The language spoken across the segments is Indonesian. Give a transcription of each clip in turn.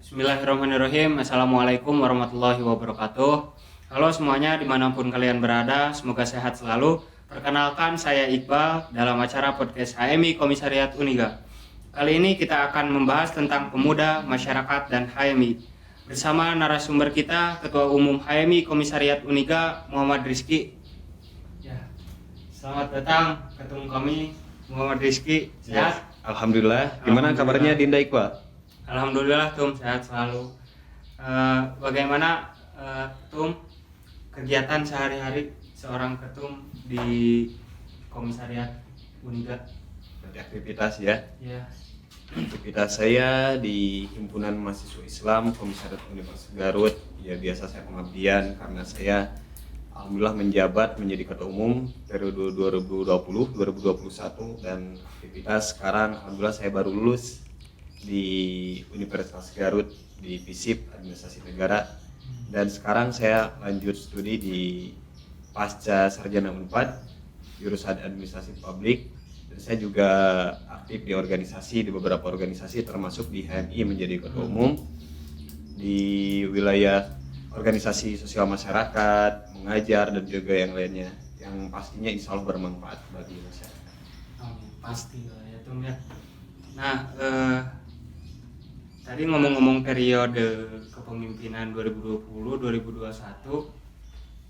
Bismillahirrahmanirrahim. Assalamualaikum warahmatullahi wabarakatuh. Halo semuanya dimanapun kalian berada, semoga sehat selalu. Perkenalkan, saya Iqbal dalam acara podcast HMI Komisariat Uniga. Kali ini kita akan membahas tentang pemuda, masyarakat, dan HMI. Bersama narasumber kita, Ketua Umum HMI Komisariat Uniga, Muhammad Rizky. Ya, selamat datang ketemu kami, Muhammad Rizky. Sehat? Alhamdulillah. Gimana kabarnya Dinda Iqbal? Alhamdulillah Tum, sehat selalu. Bagaimana Tum kegiatan sehari-hari seorang ketum di Komisariat Uniga? Berarti aktivitas ya. Ya. Aktivitas saya di Himpunan Mahasiswa Islam Komisariat Universitas Garut. Ya biasa saya pengabdian karena saya alhamdulillah menjabat menjadi ketua umum periode 2020-2021 dan aktivitas sekarang alhamdulillah saya baru lulus di Universitas Garut di FISIP Administrasi Negara dan sekarang saya lanjut studi di Pasca Sarjana Unpad jurusan Administrasi Publik dan saya juga aktif di organisasi, di beberapa organisasi termasuk di HMI menjadi ketua umum di wilayah organisasi sosial masyarakat, mengajar dan juga yang lainnya yang pastinya insya Allah bermanfaat bagi masyarakat. Pasti lah ya Tum ya. Nah, tadi ngomong-ngomong periode kepemimpinan 2020-2021,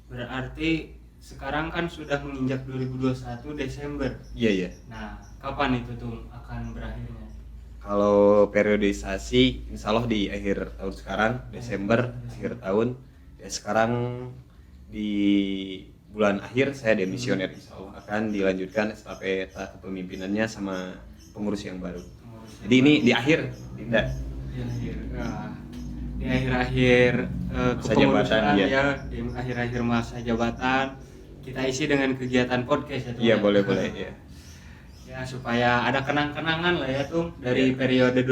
berarti sekarang kan sudah menginjak 2021 Desember. Iya. Nah, kapan itu tuh akan berakhirnya? Kalau periodisasi insya Allah di akhir tahun sekarang, Desember, akhir tahun. Ya sekarang di bulan akhir saya demisioner insya Allah akan dilanjutkan estafeta kepemimpinannya sama pengurus yang baru. Jadi ini di akhir, Dinda. Di akhir-akhir masa jabatan ya, di akhir-akhir masa jabatan kita isi dengan kegiatan podcast ya. Iya boleh ya. Ya supaya ada kenang-kenangan lah ya tuh dari periode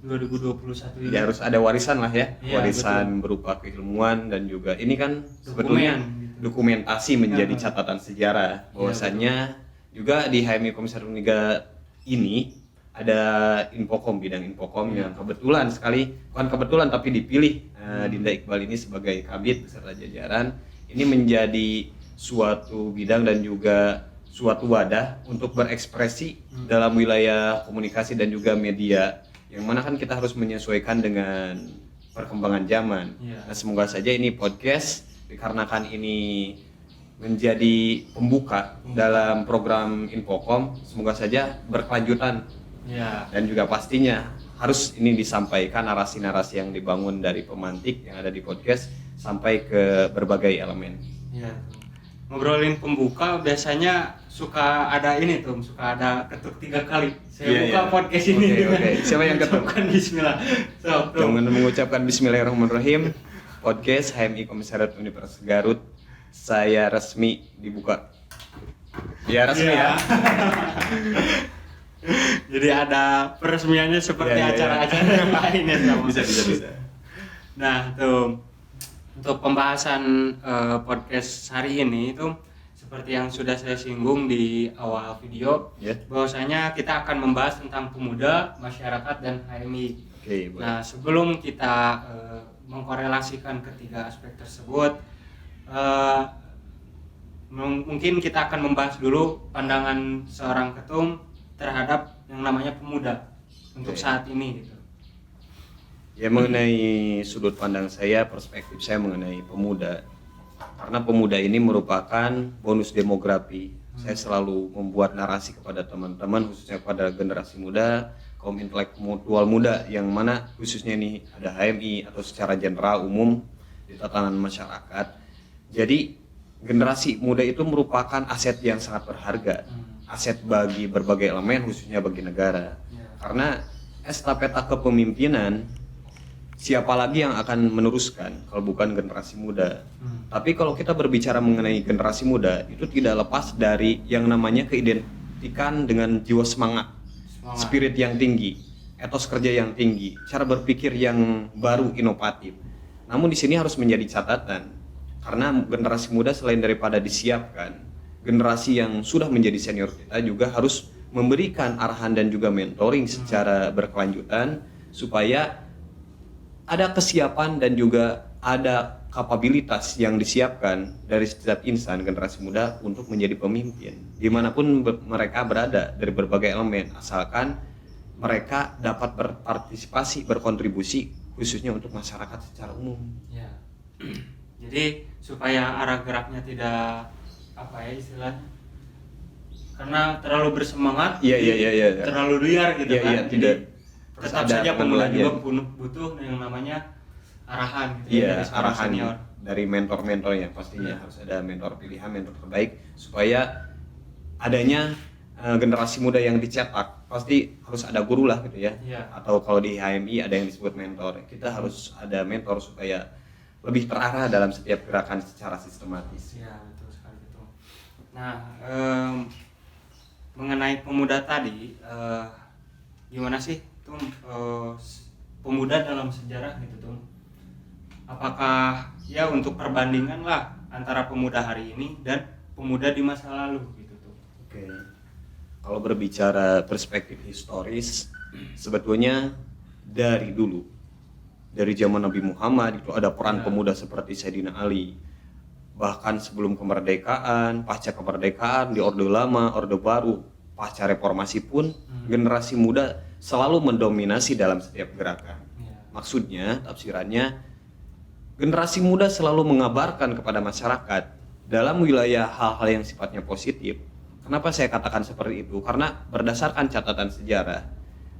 2020-2021 ini. Ya harus ada warisan lah ya, warisan betul. berupa keilmuan dan juga ini kan sebetulnya dokumentasi menjadi catatan sejarah bahwasannya juga di HMI Komisariat Uniga ini ada Infokom, bidang Infokom yang kebetulan sekali, bukan kebetulan tapi dipilih Dinda Iqbal ini sebagai kabid beserta jajaran. Ini menjadi suatu bidang dan juga suatu wadah untuk berekspresi dalam wilayah komunikasi dan juga media yang mana kan kita harus menyesuaikan dengan perkembangan zaman. Nah, semoga saja ini podcast dikarenakan ini menjadi pembuka dalam program Infokom, semoga saja berkelanjutan. Ya. Dan juga pastinya harus ini disampaikan narasi-narasi yang dibangun dari pemantik yang ada di podcast sampai ke berbagai elemen. Ya. Ngobrolin pembuka biasanya suka ada ini tuh, suka ada ketuk 3 kali. Saya buka podcast ini. Okay. Siapa yang ketuk? Bismillah. Dengan mengucapkan Bismillahirrahmanirrahim, podcast HMI Komisariat Universitas Garut saya resmi dibuka. Ya resmi ya. Jadi ada peresmiannya seperti acara-acara yang lain ya sama. Bisa. Nah, tuh untuk pembahasan podcast hari ini itu seperti yang sudah saya singgung di awal video, bahwasanya kita akan membahas tentang pemuda, masyarakat dan HMI. Nah, sebelum kita mengkorelasikan ketiga aspek tersebut, mungkin kita akan membahas dulu pandangan seorang ketum terhadap yang namanya pemuda untuk saat ini gitu. Ya mengenai sudut pandang saya, perspektif saya mengenai pemuda, karena pemuda ini merupakan bonus demografi. Saya selalu membuat narasi kepada teman-teman, khususnya kepada generasi muda, kaum intelektual muda, yang mana khususnya ini ada HMI atau secara general umum di tatanan masyarakat. Jadi generasi muda itu merupakan aset yang sangat berharga, aset bagi berbagai elemen khususnya bagi negara. Karena estafeta kepemimpinan siapa lagi yang akan meneruskan kalau bukan generasi muda. Tapi kalau kita berbicara mengenai generasi muda, itu tidak lepas dari yang namanya keidentikan dengan jiwa semangat, spirit yang tinggi, etos kerja yang tinggi, cara berpikir yang baru, inovatif. Namun di sini harus menjadi catatan, karena generasi muda selain daripada disiapkan, generasi yang sudah menjadi senior kita juga harus memberikan arahan dan juga mentoring secara berkelanjutan supaya ada kesiapan dan juga ada kapabilitas yang disiapkan dari setiap insan generasi muda untuk menjadi pemimpin dimanapun mereka berada dari berbagai elemen, asalkan mereka dapat berpartisipasi, berkontribusi khususnya untuk masyarakat secara umum. Ya. Jadi supaya arah geraknya tidak apa ya istilahnya, karena terlalu bersemangat, Iya. terlalu liar gitu kan. Iya, Jadi tidak. tetap saja pemuda juga butuh yang namanya arahan gitu Iya, dari seorang arahan senior. dari mentor-mentor yang pastinya harus ada mentor pilihan, mentor terbaik supaya adanya generasi muda yang dicetak. Pasti harus ada guru lah gitu ya. Iya. Atau kalau di HMI ada yang disebut mentor. Kita harus ada mentor supaya lebih terarah dalam setiap gerakan secara sistematis. Iya, betul sekali itu. Nah, mengenai pemuda tadi, gimana sih tuh pemuda dalam sejarah gitu tuh? Apakah ya untuk perbandingan lah antara pemuda hari ini dan pemuda di masa lalu gitu tuh? Oke. Kalau berbicara perspektif historis, sebetulnya dari dulu, dari zaman Nabi Muhammad itu ada peran pemuda seperti Sayyidina Ali. Bahkan sebelum kemerdekaan, pasca kemerdekaan, di Orde Lama, Orde Baru, pasca reformasi pun generasi muda selalu mendominasi dalam setiap gerakan. Maksudnya, tafsirannya, generasi muda selalu mengabarkan kepada masyarakat dalam wilayah hal-hal yang sifatnya positif. Kenapa saya katakan seperti itu? Karena berdasarkan catatan sejarah,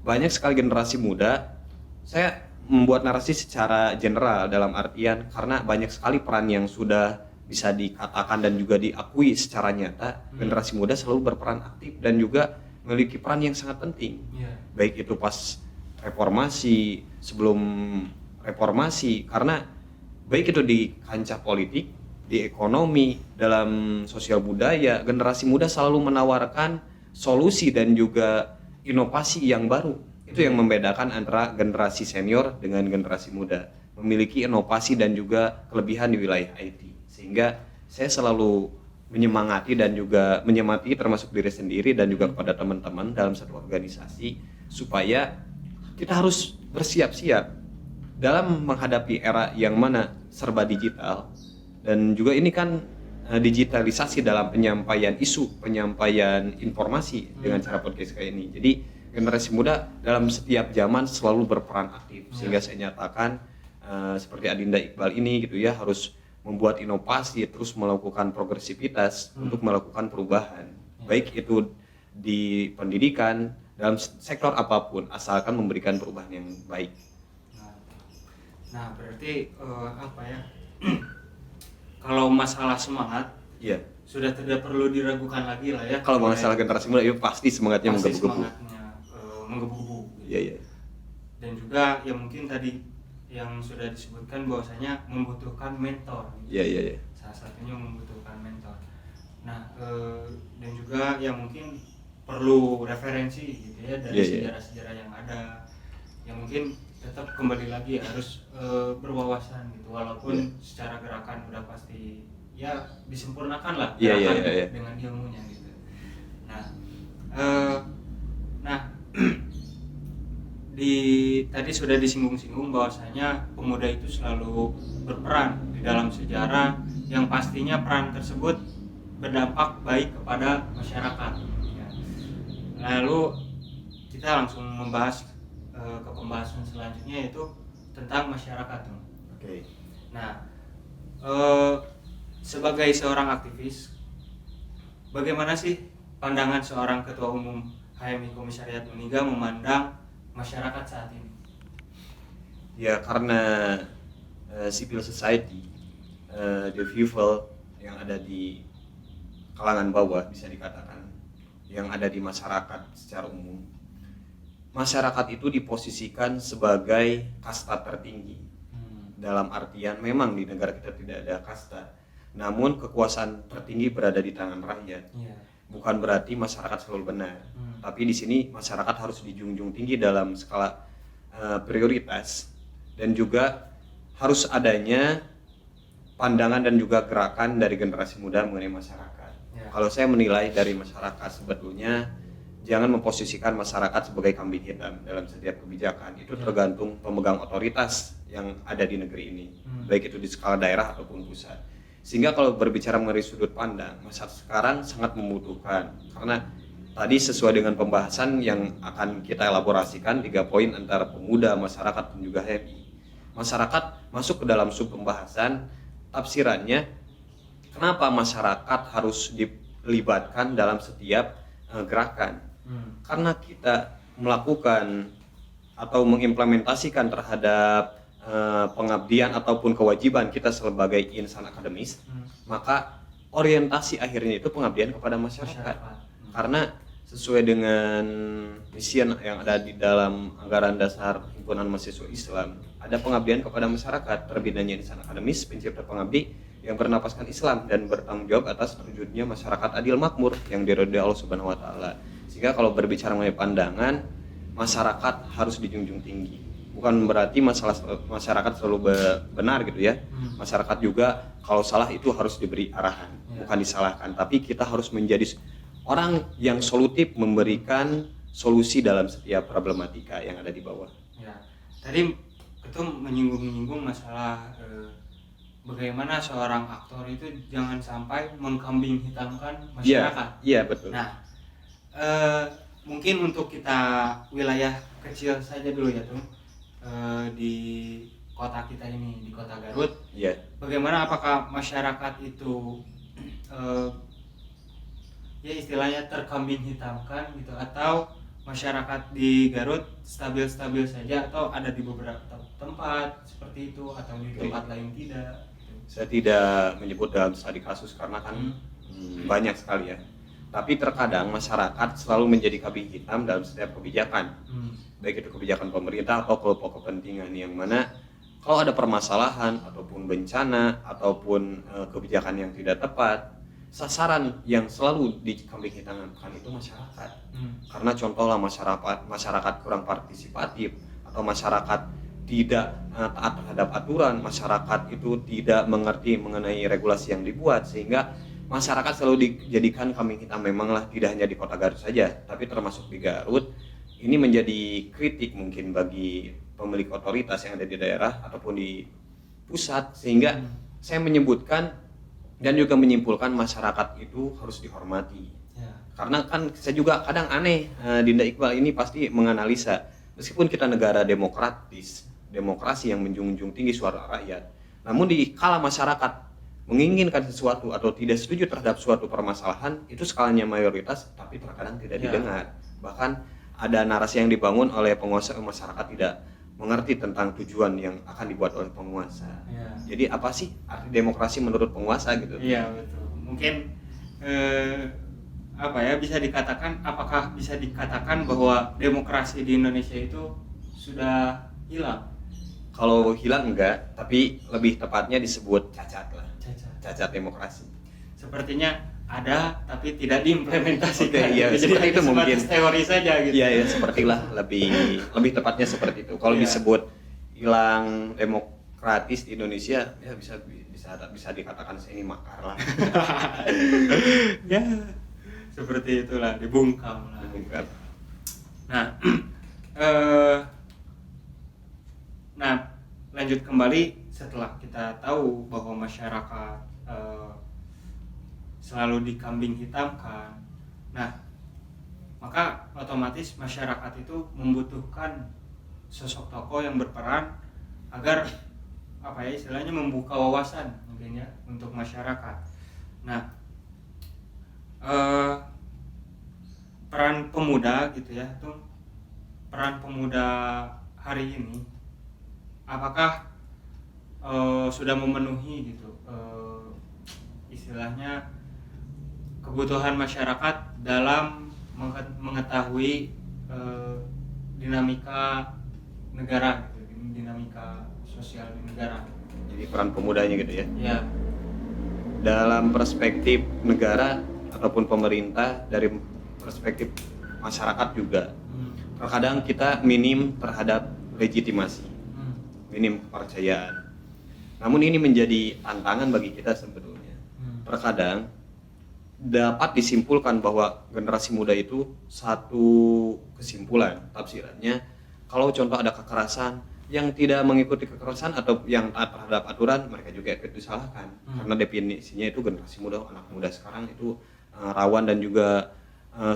banyak sekali generasi muda, saya membuat narasi secara general dalam artian karena banyak sekali peran yang sudah bisa dikatakan dan juga diakui secara nyata. Generasi muda selalu berperan aktif dan juga memiliki peran yang sangat penting. Baik itu pas reformasi, sebelum reformasi, karena baik itu di kancah politik, di ekonomi, dalam sosial budaya, generasi muda selalu menawarkan solusi dan juga inovasi yang baru. Itu yang membedakan antara generasi senior dengan generasi muda, memiliki inovasi dan juga kelebihan di wilayah IT. Sehingga saya selalu menyemangati dan juga menyemati termasuk diri sendiri dan juga kepada teman-teman dalam satu organisasi supaya kita harus bersiap-siap dalam menghadapi era yang mana serba digital. Dan juga ini kan digitalisasi dalam penyampaian isu, penyampaian informasi dengan cara podcast kayak ini. Jadi generasi muda dalam setiap zaman selalu berperan aktif. Sehingga saya nyatakan seperti Adinda Iqbal ini gitu ya, harus membuat inovasi, terus melakukan progresivitas untuk melakukan perubahan. Baik itu di pendidikan, dalam sektor apapun, asalkan memberikan perubahan yang baik. Nah berarti apa ya? Kalau masalah semangat, Iya. sudah tidak perlu diragukan lagi lah ya. Kalau masalah generasi muda, itu pasti semangatnya menggebu-gebu. Menggebu-gebu. Iya. Dan juga ya mungkin tadi yang sudah disebutkan bahwasanya membutuhkan mentor. Iya. Salah satunya membutuhkan mentor. Nah, dan juga ya mungkin perlu referensi gitu ya dari sejarah-sejarah yang ada. Yang mungkin tetap kembali lagi harus berwawasan gitu, walaupun secara gerakan udah pasti ya disempurnakan lah gerakan dengan ilmunya gitu. Nah tadi sudah disinggung-singgung bahwasanya pemuda itu selalu berperan di dalam sejarah yang pastinya peran tersebut berdampak baik kepada masyarakat. Ya. Lalu kita langsung membahas ke pembahasan selanjutnya, yaitu tentang masyarakat. Oke. Nah, sebagai seorang aktivis, bagaimana sih pandangan seorang ketua umum HMI Komisariat Uniga memandang masyarakat saat ini? Ya karena civil society, the people yang ada di kalangan bawah bisa dikatakan, yang ada di masyarakat secara umum. Masyarakat itu diposisikan sebagai kasta tertinggi. Dalam artian memang di negara kita tidak ada kasta, namun kekuasaan tertinggi berada di tangan rakyat. Bukan berarti masyarakat selalu benar, tapi di sini masyarakat harus dijunjung tinggi dalam skala prioritas, dan juga harus adanya pandangan dan juga gerakan dari generasi muda mengenai masyarakat. Kalau saya menilai dari masyarakat, sebetulnya jangan memposisikan masyarakat sebagai kambing hitam dalam setiap kebijakan. Itu tergantung pemegang otoritas yang ada di negeri ini, baik itu di skala daerah ataupun pusat. Sehingga kalau berbicara mengenai sudut pandang, masyarakat sekarang sangat membutuhkan, karena tadi sesuai dengan pembahasan yang akan kita elaborasikan 3 poin antara pemuda, masyarakat, dan juga HMI. Masyarakat masuk ke dalam sub pembahasan tafsirannya, kenapa masyarakat harus dilibatkan dalam setiap gerakan. Karena kita melakukan atau mengimplementasikan terhadap pengabdian ataupun kewajiban kita sebagai insan akademis, maka orientasi akhirnya itu pengabdian kepada masyarakat. Karena sesuai dengan misi yang ada di dalam anggaran dasar Himpunan Mahasiswa Islam, ada pengabdian kepada masyarakat, terbitnya insan akademis, pencipta pengabdi yang bernapaskan Islam dan bertanggung jawab atas terwujudnya masyarakat adil makmur yang diridhoi Allah Subhanahu wa taala. Sehingga kalau berbicara mengenai pandangan, masyarakat harus dijunjung tinggi. Bukan berarti masyarakat selalu benar gitu ya. Masyarakat juga kalau salah itu harus diberi arahan, bukan disalahkan. Tapi kita harus menjadi orang yang solutif, memberikan solusi dalam setiap problematika yang ada di bawah. Ya, tadi itu menyinggung masalah bagaimana seorang aktor itu jangan sampai mengkambing hitamkan masyarakat. Iya, betul. Nah, mungkin untuk kita wilayah kecil saja dulu ya tuh, di kota kita ini, di kota Garut. Iya. Bagaimana, apakah masyarakat itu ya istilahnya terkambing hitamkan gitu, atau masyarakat di Garut stabil-stabil saja, atau ada di beberapa tempat seperti itu atau di tempat lain tidak? Saya tidak menyebut dalam studi kasus karena kan banyak sekali ya. Tapi terkadang masyarakat selalu menjadi kambing hitam dalam setiap kebijakan, baik itu kebijakan pemerintah atau kelompok kepentingan, yang mana kalau ada permasalahan ataupun bencana ataupun kebijakan yang tidak tepat, sasaran yang selalu dikambing hitamkan itu masyarakat. Karena contohlah masyarakat kurang partisipatif, atau masyarakat tidak taat terhadap aturan, masyarakat itu tidak mengerti mengenai regulasi yang dibuat, sehingga masyarakat selalu dijadikan kambing hitam. Memanglah tidak hanya di kota Garut saja, tapi termasuk di Garut. Ini menjadi kritik mungkin bagi pemilik otoritas yang ada di daerah ataupun di pusat, sehingga saya menyebutkan dan juga menyimpulkan masyarakat itu harus dihormati. Karena kan saya juga kadang aneh, Dinda Iqbal ini pasti menganalisa, meskipun kita negara demokrasi yang menjunjung tinggi suara rakyat, namun di kala masyarakat menginginkan sesuatu atau tidak setuju terhadap suatu permasalahan, itu skalanya mayoritas tapi terkadang tidak didengar. Bahkan ada narasi yang dibangun oleh penguasa, masyarakat tidak mengerti tentang tujuan yang akan dibuat oleh penguasa. Jadi apa sih arti demokrasi menurut penguasa gitu? Iya, betul. Mungkin apakah bisa dikatakan bahwa demokrasi di Indonesia itu sudah hilang? Kalau hilang enggak, tapi lebih tepatnya disebut cacat lah. Cacat demokrasi. Sepertinya ada tapi tidak diimplementasikan. Iya, seperti itu mungkin. Teori saja gitu. Iya, sepertilah lebih tepatnya seperti itu. Kalau disebut hilang demokratis di Indonesia, ya bisa dikatakan ini makar lah. Ya, seperti itulah, dibungkam lah. Nah, lanjut kembali setelah kita tahu bahwa masyarakat selalu dikambing hitamkan. Nah, maka otomatis masyarakat itu membutuhkan sosok tokoh yang berperan agar istilahnya membuka wawasan mungkin ya untuk masyarakat. Nah, peran pemuda gitu ya, tuh peran pemuda hari ini apakah sudah memenuhi gitu istilahnya kebutuhan masyarakat dalam mengetahui dinamika negara gitu, dinamika sosial di negara. Jadi peran pemudanya gitu ya. Ya. Dalam perspektif negara ataupun pemerintah, dari perspektif masyarakat juga. Terkadang kita minim terhadap legitimasi, minim kepercayaan. Namun ini menjadi tantangan bagi kita sebetulnya. Terkadang dapat disimpulkan bahwa generasi muda itu satu kesimpulan tafsirannya, kalau contoh ada kekerasan, yang tidak mengikuti kekerasan atau yang taat terhadap aturan, mereka juga ikut disalahkan. Karena definisinya itu generasi muda, anak muda sekarang itu rawan dan juga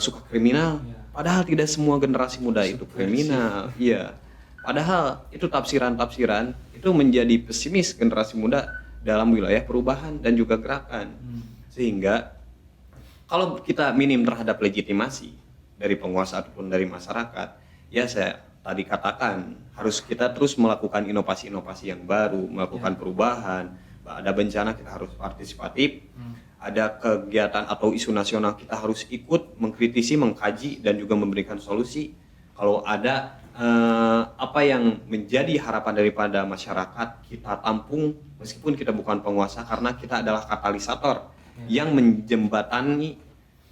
suka kriminal. Padahal tidak semua generasi muda itu kriminal. Iya. Padahal itu tafsiran-tafsiran itu menjadi pesimis generasi muda dalam wilayah perubahan dan juga gerakan. Sehingga kalau kita minim terhadap legitimasi dari penguasa ataupun dari masyarakat, ya saya tadi katakan harus kita terus melakukan inovasi-inovasi yang baru, melakukan perubahan. Ada bencana kita harus partisipatif, ada kegiatan atau isu nasional kita harus ikut mengkritisi, mengkaji dan juga memberikan solusi. Kalau ada apa yang menjadi harapan daripada masyarakat kita tampung meskipun kita bukan penguasa, karena kita adalah katalisator yang menjembatani,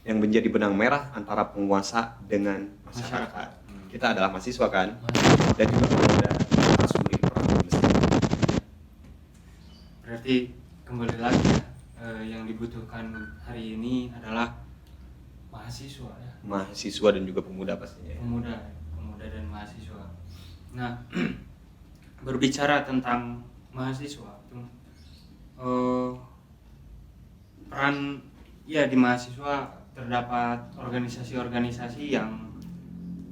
yang menjadi benang merah antara penguasa dengan masyarakat. Kita adalah mahasiswa kan, dan juga pemuda harus memiliki peran di masjid. Berarti kembali lagi ya, yang dibutuhkan hari ini adalah mahasiswa ya. Mahasiswa dan juga pemuda pastinya. Pemuda dan mahasiswa. Nah, berbicara tentang mahasiswa, peran ya di mahasiswa terdapat organisasi-organisasi yang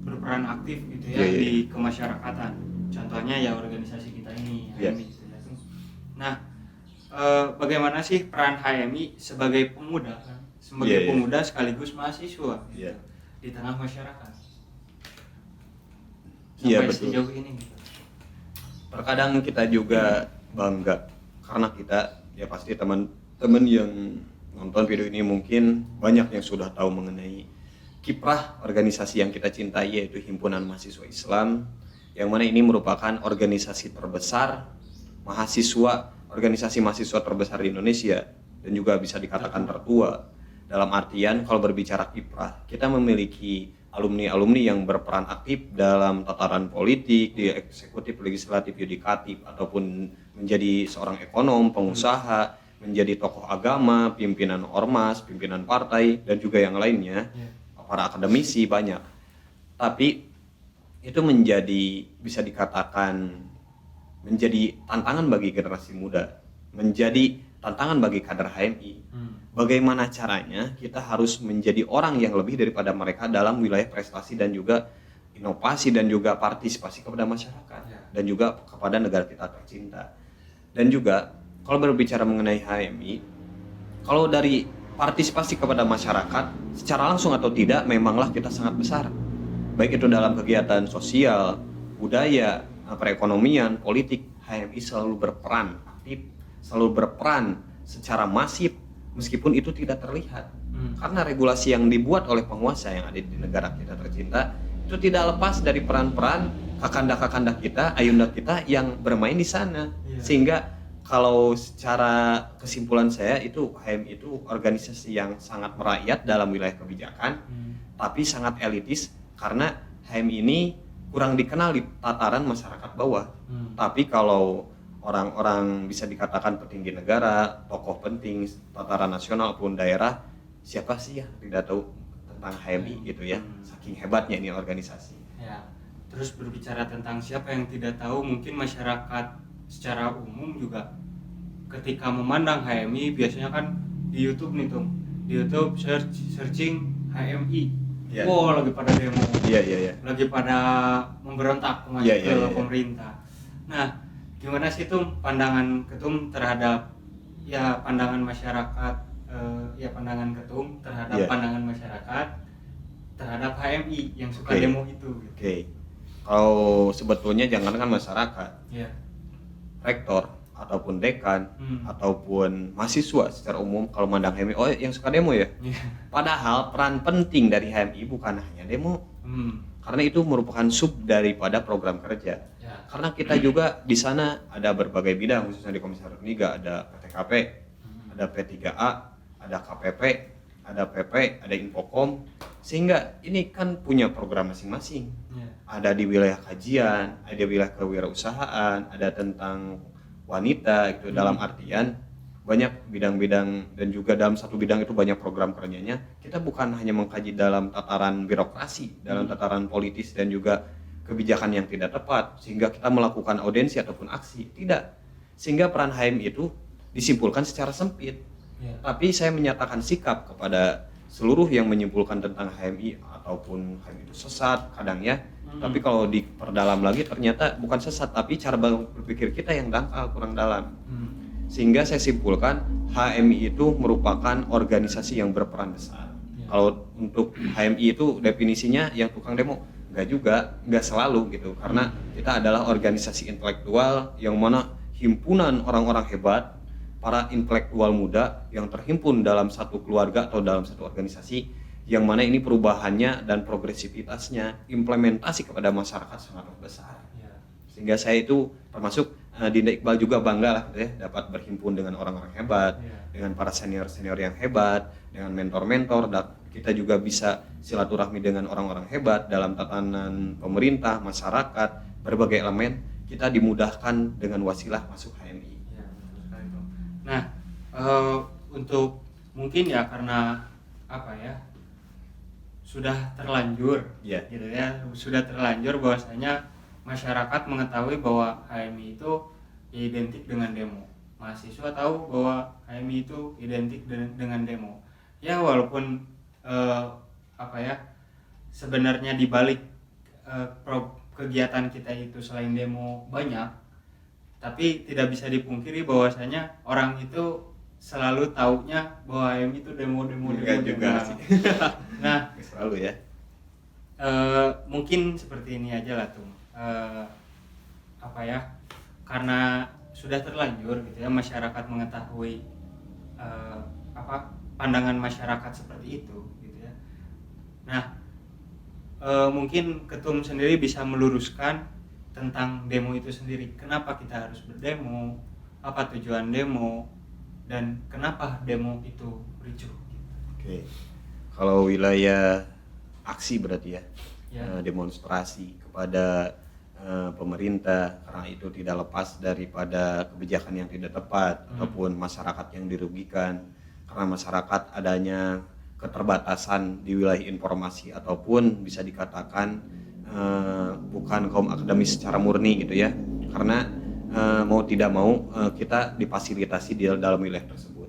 berperan aktif gitu ya di kemasyarakatan. Contohnya ya organisasi kita ini HMI gitu ya. Nah, bagaimana sih peran HMI sebagai pemuda kan? Sebagai pemuda sekaligus mahasiswa gitu, di tengah masyarakat. Sampai sejauh ini gitu. Terkadang kita juga bangga karena kita ya pasti teman-teman yang nonton video ini mungkin banyak yang sudah tahu mengenai kiprah organisasi yang kita cintai, yaitu Himpunan Mahasiswa Islam, yang mana ini merupakan organisasi terbesar mahasiswa, organisasi mahasiswa terbesar di Indonesia dan juga bisa dikatakan tertua. Dalam artian kalau berbicara kiprah, kita memiliki alumni-alumni yang berperan aktif dalam tataran politik, di eksekutif, legislatif, yudikatif, ataupun menjadi seorang ekonom, pengusaha, menjadi tokoh agama, pimpinan ormas, pimpinan partai, dan juga yang lainnya. Para akademisi banyak, tapi itu menjadi bisa dikatakan menjadi tantangan bagi generasi muda, menjadi tantangan bagi kader HMI. Bagaimana caranya kita harus menjadi orang yang lebih daripada mereka dalam wilayah prestasi dan juga inovasi dan juga partisipasi kepada masyarakat dan juga kepada negara kita tercinta. Dan juga kalau berbicara mengenai HMI, kalau dari partisipasi kepada masyarakat secara langsung atau tidak memanglah kita sangat besar, baik itu dalam kegiatan sosial, budaya, perekonomian, politik. HMI selalu berperan aktif, selalu berperan secara masif meskipun itu tidak terlihat, karena regulasi yang dibuat oleh penguasa yang ada di negara kita tercinta itu tidak lepas dari peran-peran kakanda-kakanda kita, ayunda kita yang bermain di sana. Sehingga kalau secara kesimpulan saya itu HMI itu organisasi yang sangat merakyat dalam wilayah kebijakan, tapi sangat elitis karena HMI ini kurang dikenal di tataran masyarakat bawah. Tapi kalau orang-orang bisa dikatakan petinggi negara, tokoh penting tataran nasional maupun daerah, siapa sih yang tidak tahu tentang HMI gitu ya, saking hebatnya ini organisasi. Ya, terus berbicara tentang siapa yang tidak tahu, mungkin masyarakat secara umum juga ketika memandang HMI biasanya kan di YouTube nih tuh, di YouTube searching HMI, wow lagi pada demo, lagi pada memberontak ke pemerintah. Nah, gimana sih tuh pandangan Ketum terhadap ya pandangan masyarakat, pandangan Ketum terhadap pandangan masyarakat terhadap HMI yang suka demo itu? Kalau sebetulnya jangankan masyarakat, rektor ataupun dekan ataupun mahasiswa secara umum kalau mandang HMI, oh yang suka demo ya. Padahal peran penting dari HMI bukan hanya demo, karena itu merupakan sub daripada program kerja. Karena kita juga di sana ada berbagai bidang, khususnya di Komisariat Uniga ada PTKP, ada P3A, ada KPP, ada PP, ada Infocom, sehingga ini kan punya program masing-masing. Ada di wilayah kajian, ada di wilayah kewirausahaan, ada tentang wanita gitu. Dalam artian banyak bidang-bidang dan juga dalam satu bidang itu banyak program kerjanya. Kita bukan hanya mengkaji dalam tataran birokrasi, dalam tataran politis dan juga kebijakan yang tidak tepat sehingga kita melakukan audensi ataupun aksi. Tidak. Sehingga peran HMI itu disimpulkan secara sempit. Tapi saya menyatakan sikap kepada seluruh yang menyimpulkan tentang HMI ataupun HMI itu sesat kadang ya. Tapi kalau diperdalam lagi ternyata bukan sesat, tapi cara berpikir kita yang dangkal, kurang dalam. Sehingga saya simpulkan HMI itu merupakan organisasi yang berperan besar. Kalau untuk HMI itu definisinya yang tukang demo, enggak juga, enggak selalu gitu. Karena kita adalah organisasi intelektual yang mana himpunan orang-orang hebat, para intelektual muda yang terhimpun dalam satu keluarga atau dalam satu organisasi, yang mana ini perubahannya dan progresivitasnya implementasi kepada masyarakat sangat besar. Sehingga saya itu termasuk Dinda Iqbal juga bangga lah ya, dapat berhimpun dengan orang-orang hebat, dengan para senior-senior yang hebat, dengan mentor-mentor, dan kita juga bisa silaturahmi dengan orang-orang hebat dalam tatanan pemerintah, masyarakat, berbagai elemen. Kita dimudahkan dengan wasilah masuk HMI. Nah, untuk mungkin ya karena apa ya, sudah terlanjur, gitu ya, sudah terlanjur bahwasanya masyarakat mengetahui bahwa HMI itu identik dengan demo. Mahasiswa tahu bahwa HMI itu identik dengan demo. Ya walaupun apa ya, sebenarnya di balik kegiatan kita itu selain demo banyak, tapi tidak bisa dipungkiri bahwasanya orang itu selalu taunya bahwa HMI itu demo juga sih. Nah, selalu ya. Mungkin seperti ini aja lah tuh. Apa ya, karena sudah terlanjur gitu ya, masyarakat mengetahui pandangan masyarakat seperti itu gitu ya. Nah, mungkin Ketum sendiri bisa meluruskan tentang demo itu sendiri. Kenapa kita harus berdemo, apa tujuan demo, dan kenapa demo itu ricuh gitu. Oke. Kalau wilayah aksi berarti ya. Demonstrasi kepada pemerintah, karena itu tidak lepas daripada kebijakan yang tidak tepat ataupun masyarakat yang dirugikan karena masyarakat adanya keterbatasan di wilayah informasi ataupun bisa dikatakan bukan kaum akademis secara murni gitu ya, karena mau tidak mau kita difasilitasi di dalam wilayah tersebut.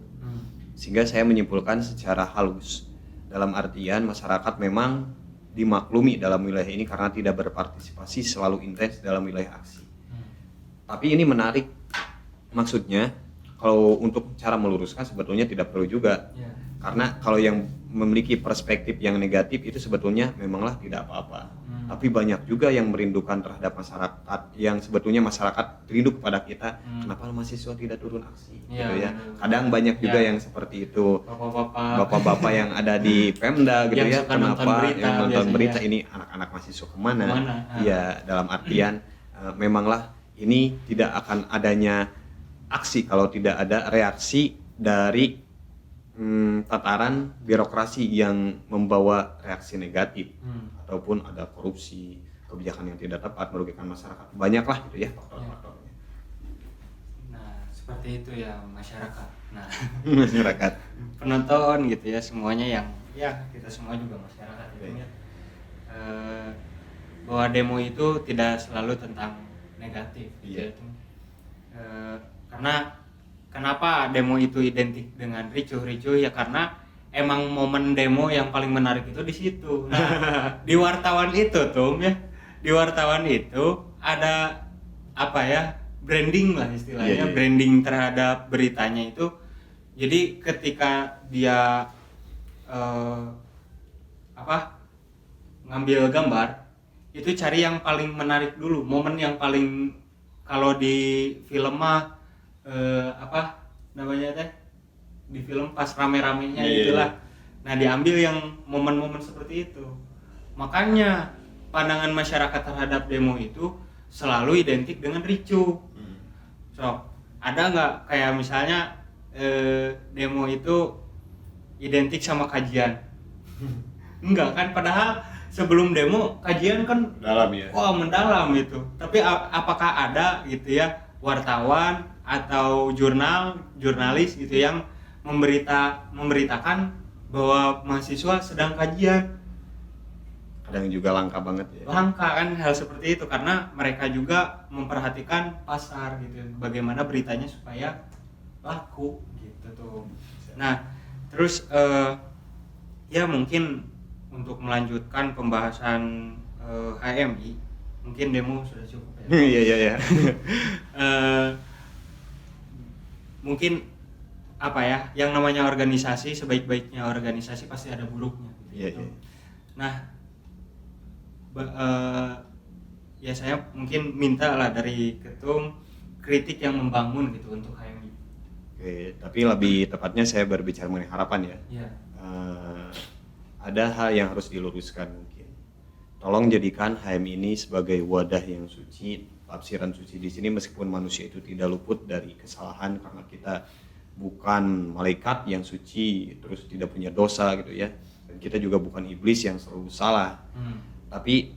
Sehingga saya menyimpulkan secara halus dalam artian masyarakat memang dimaklumi dalam wilayah ini karena tidak berpartisipasi selalu intens dalam wilayah aksi. Tapi ini menarik, maksudnya kalau untuk cara meluruskan sebetulnya tidak perlu juga. Karena kalau yang memiliki perspektif yang negatif itu sebetulnya memanglah tidak apa-apa. Tapi banyak juga yang merindukan terhadap masyarakat, yang sebetulnya masyarakat rindu kepada kita. Kenapa mahasiswa tidak turun aksi? Gitu ya. Kadang banyak juga yang seperti itu. Bapak-bapak yang ada di Pemda gitu ya. Kenapa yang nonton berita ini anak-anak mahasiswa kemana? Iya, dalam artian memanglah ini tidak akan adanya aksi kalau tidak ada reaksi dari tataran birokrasi yang membawa reaksi negatif ataupun ada korupsi, kebijakan yang tidak tepat merugikan masyarakat. Banyaklah gitu ya faktor-faktornya. Nah, seperti itu ya masyarakat. Nah, masyarakat, penonton gitu ya, semuanya yang ya kita semua juga masyarakat gitu ya. Bahwa demo itu tidak selalu tentang negatif gitu ya. Karena kenapa demo itu identik dengan ricuh-ricuh ya, karena emang momen demo yang paling menarik itu di situ. Nah, di wartawan itu tuh ya, di wartawan itu ada apa ya, branding lah istilahnya, branding terhadap beritanya itu. Jadi ketika dia ngambil gambar itu cari yang paling menarik dulu, momen yang paling, kalau di film mah di film pas rame-ramenya itulah. Nah, diambil yang momen-momen seperti itu. Makanya pandangan masyarakat terhadap demo itu selalu identik dengan ricuh. So, ada nggak kayak misalnya demo itu identik sama kajian? Enggak kan, padahal sebelum demo kajian kan dalam ya. Wah, mendalam itu. Tapi apakah ada gitu ya wartawan atau jurnalis gitu yang memberitakan bahwa mahasiswa sedang kajian? kadang juga langka banget ya. Langka kan hal seperti itu karena mereka juga memperhatikan pasar gitu, bagaimana beritanya supaya laku gitu tuh. Nah terus ya mungkin untuk melanjutkan pembahasan HMI mungkin demo sudah cukup ya. Iya. Mungkin apa ya, yang namanya organisasi, sebaik-baiknya organisasi pasti ada buruknya gitu. Iya. Nah ya saya mungkin minta lah dari ketum kritik yang membangun gitu untuk HMI. Oke, tapi lebih tepatnya saya berbicara mengenai harapan ya. Iya. Ada hal yang harus diluruskan mungkin. Tolong jadikan HMI ini sebagai wadah yang suci. Tafsiran suci di sini meskipun manusia itu tidak luput dari kesalahan karena kita bukan malaikat yang suci terus tidak punya dosa gitu ya. Dan kita juga bukan iblis yang selalu salah. Tapi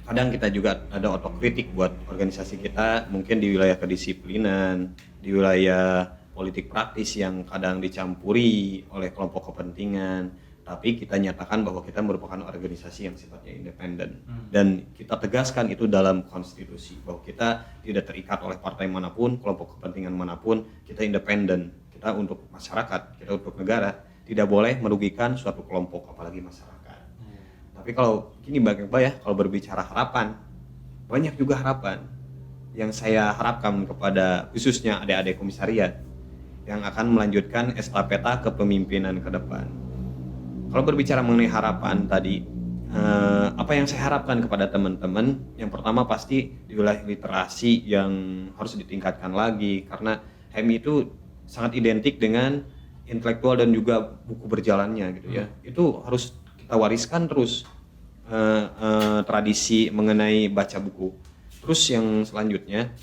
kadang kita juga ada otokritik buat organisasi kita, mungkin di wilayah kedisiplinan, di wilayah politik praktis yang kadang dicampuri oleh kelompok kepentingan, tapi kita nyatakan bahwa kita merupakan organisasi yang sifatnya independen. Dan kita tegaskan itu dalam konstitusi, bahwa kita tidak terikat oleh partai manapun, kelompok kepentingan manapun, kita independen, kita untuk masyarakat, kita untuk negara, tidak boleh merugikan suatu kelompok, apalagi masyarakat. Tapi kalau gini Bang Iqbal ya, kalau berbicara harapan, banyak juga harapan yang saya harapkan kepada khususnya adik-adik komisariat yang akan melanjutkan estafeta kepemimpinan ke depan. Kalau berbicara mengenai harapan tadi, apa yang saya harapkan kepada teman-teman, yang pertama pasti di wilayah literasi yang harus ditingkatkan lagi, karena HMI itu sangat identik dengan intelektual dan juga buku berjalannya gitu ya. Itu harus kita wariskan terus tradisi mengenai baca buku. Terus yang selanjutnya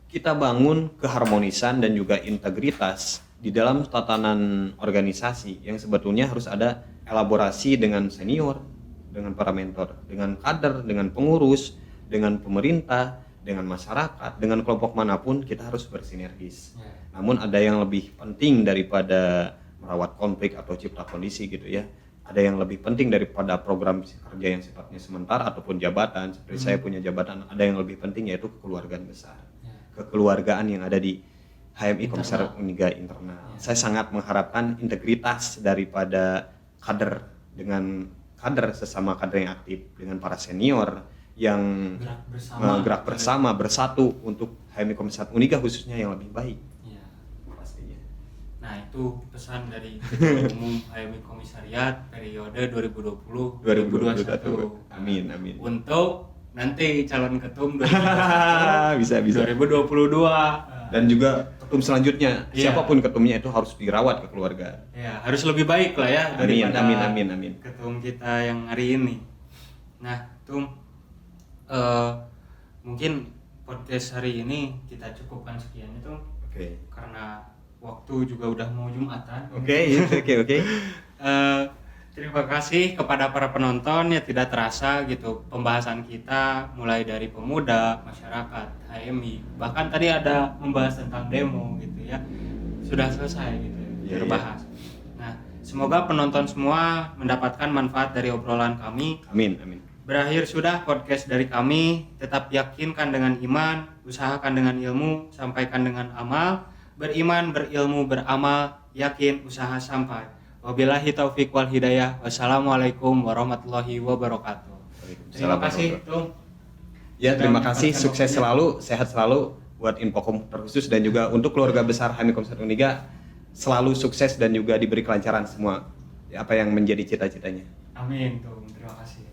kita bangun keharmonisan dan juga integritas di dalam tatanan organisasi yang sebetulnya harus ada elaborasi dengan senior, dengan para mentor, dengan kader, dengan pengurus, dengan pemerintah, dengan masyarakat, dengan kelompok manapun kita harus bersinergis. Namun ada yang lebih penting daripada merawat konflik atau cipta kondisi gitu ya. Ada yang lebih penting daripada program kerja yang sifatnya sementara ataupun jabatan. Seperti saya punya jabatan, ada yang lebih penting yaitu kekeluargaan besar. Kekeluargaan yang ada di HMI Komisariat Uniga internal. Saya sangat mengharapkan integritas daripada kader dengan kader sesama kader yang aktif, dengan para senior yang gerak bersama bersatu untuk HMI Komisariat Uniga khususnya yang lebih baik. Pastinya. Nah itu pesan dari Ketua Umum HMI Komisariat periode 2020-2021. Amin. Untuk nanti calon ketum bisa 2022 dan juga ketum selanjutnya siapapun ketumnya itu harus dirawat kekeluargaan. Ya harus lebih baik lah ya daripada amin. ketum kita yang hari ini. Nah Tum, mungkin podcast hari ini kita cukupkan sekian itu. Oke. Karena waktu juga udah mau Jumatan. Oke. Terima kasih kepada para penonton, ya tidak terasa gitu pembahasan kita mulai dari pemuda, masyarakat, HMI, bahkan tadi ada membahas tentang demo gitu ya, sudah selesai gitu terbahas. Nah semoga penonton semua mendapatkan manfaat dari obrolan kami. Amin. Berakhir sudah podcast dari kami. Tetap yakinkan dengan iman, usahakan dengan ilmu, sampaikan dengan amal. Beriman, berilmu, beramal, yakin, usaha sampai. Wabillahi taufiq wal hidayah. Wassalamualaikum warahmatullahi wabarakatuh. Terima kasih Tum. Ya terima kasih, sukses selalu, sehat selalu buat Infokom terkhusus dan juga untuk keluarga besar HMI Komisariat Uniga selalu sukses dan juga diberi kelancaran semua apa yang menjadi cita-citanya. Amin Tum, terima kasih.